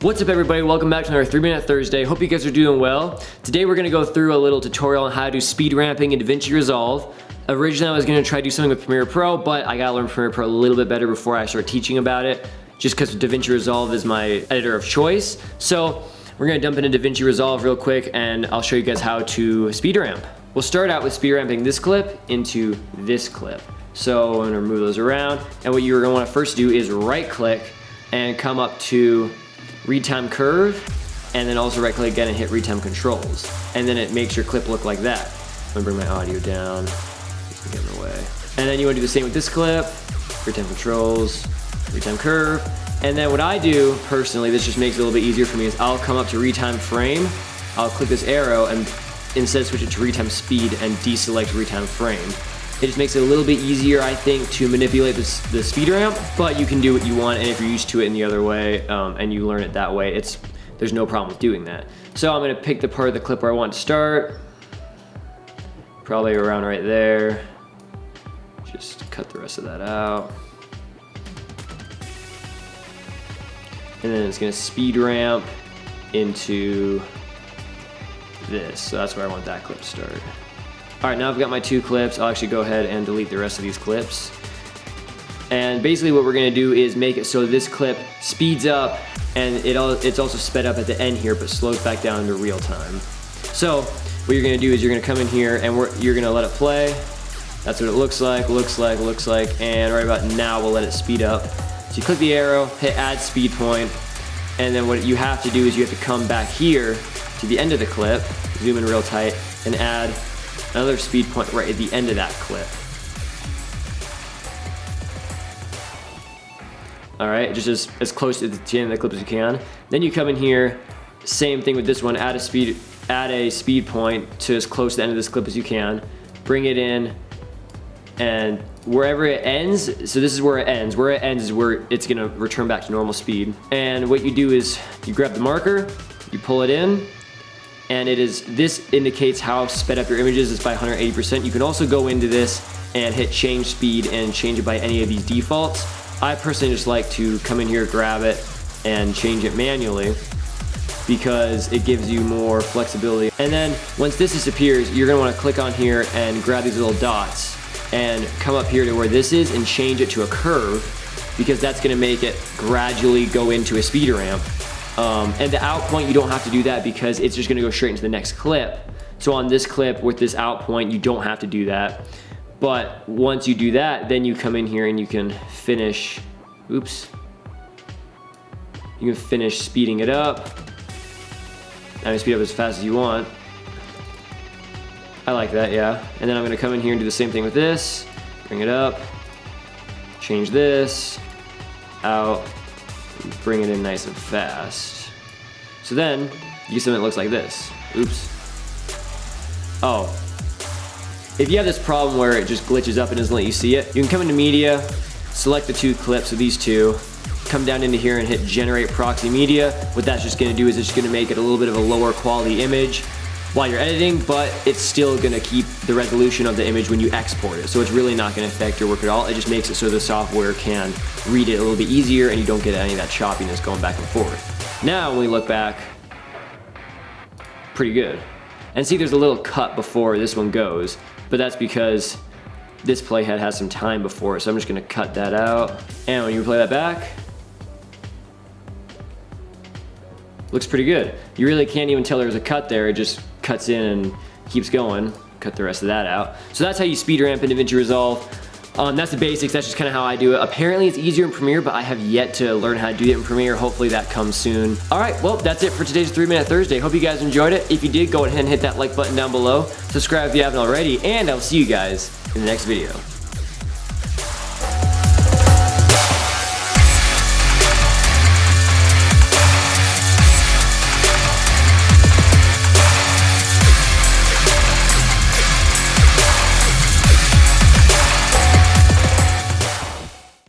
What's up everybody, welcome back to another 3-Minute Thursday. Hope you guys are doing well. Today we're gonna go through a little tutorial on how to do speed ramping in DaVinci Resolve. Originally I was gonna try to do something with Premiere Pro, but I gotta learn Premiere Pro a little bit better before I start teaching about it, just because DaVinci Resolve is my editor of choice. So we're gonna dump into DaVinci Resolve real quick and I'll show you guys how to speed ramp. We'll start out with speed ramping this clip into this clip. So I'm gonna move those around, and what you're gonna wanna first do is right click and come up to read time curve, and then also right click again and hit read time controls. And then it makes your clip look like that. I'm gonna bring my audio down, just get in the way. And then you wanna do the same with this clip, read time controls, read time curve. And then what I do personally, this just makes it a little bit easier for me, is I'll come up to read time frame, I'll click this arrow and instead switch it to read time speed and deselect read time frame. It just makes it a little bit easier, I think, to manipulate the speed ramp, but you can do what you want, and if you're used to it in the other way, and you learn it that way, there's no problem with doing that. So I'm gonna pick the part of the clip where I want to start, probably around right there. Just cut the rest of that out. And then it's gonna speed ramp into this, so that's where I want that clip to start. All right, now I've got my two clips. I'll actually go ahead and delete the rest of these clips. And basically what we're gonna do is make it so this clip speeds up, and it's also sped up at the end here, but slows back down to real time. So what you're gonna do is you're gonna come in here and you're gonna let it play. That's what it looks like, and right about now we'll let it speed up. So you click the arrow, hit add speed point, and then what you have to do is you have to come back here to the end of the clip, zoom in real tight, and add another speed point right at the end of that clip. All right, just as close to the end of the clip as you can. Then you come in here, same thing with this one, add a speed point to as close to the end of this clip as you can. Bring it in, and wherever it ends, so this is where it ends. Where it ends is where it's gonna return back to normal speed. And what you do is you grab the marker, you pull it in, and this indicates how sped up your image is. It's by 180%. You can also go into this and hit change speed and change it by any of these defaults. I personally just like to come in here, grab it, and change it manually because it gives you more flexibility. And then once this disappears, you're gonna wanna click on here and grab these little dots and come up here to where this is and change it to a curve, because that's gonna make it gradually go into a speed ramp. And the out point, you don't have to do that because it's just gonna go straight into the next clip. So on this clip with this out point, you don't have to do that. But once you do that, then you come in here and you can finish, you can finish speeding it up. I mean, speed up as fast as you want. I like that, yeah. And then I'm gonna come in here and do the same thing with this, bring it up, change this, out, bring it in nice and fast. So then you get something that looks like this. Oops. Oh, if you have this problem where it just glitches up and doesn't let you see it, you can come into media, select the two clips of these two, come down into here and hit generate proxy media. What that's just gonna do is it's just gonna make it a little bit of a lower quality image while you're editing, but it's still gonna keep the resolution of the image when you export it. So it's really not gonna affect your work at all. It just makes it so the software can read it a little bit easier and you don't get any of that choppiness going back and forth. Now when we look back, pretty good. And see, there's a little cut before this one goes, but that's because this playhead has some time before it, so I'm just gonna cut that out. And when you play that back, looks pretty good. You really can't even tell there's a cut there, it just cuts in and keeps going. Cut the rest of that out. So that's how you speed ramp in DaVinci Resolve. That's the basics, that's just kind of how I do it. Apparently it's easier in Premiere, but I have yet to learn how to do it in Premiere. Hopefully that comes soon. All right, well, that's it for today's 3-Minute Thursday. Hope you guys enjoyed it. If you did, go ahead and hit that like button down below. Subscribe if you haven't already, and I'll see you guys in the next video.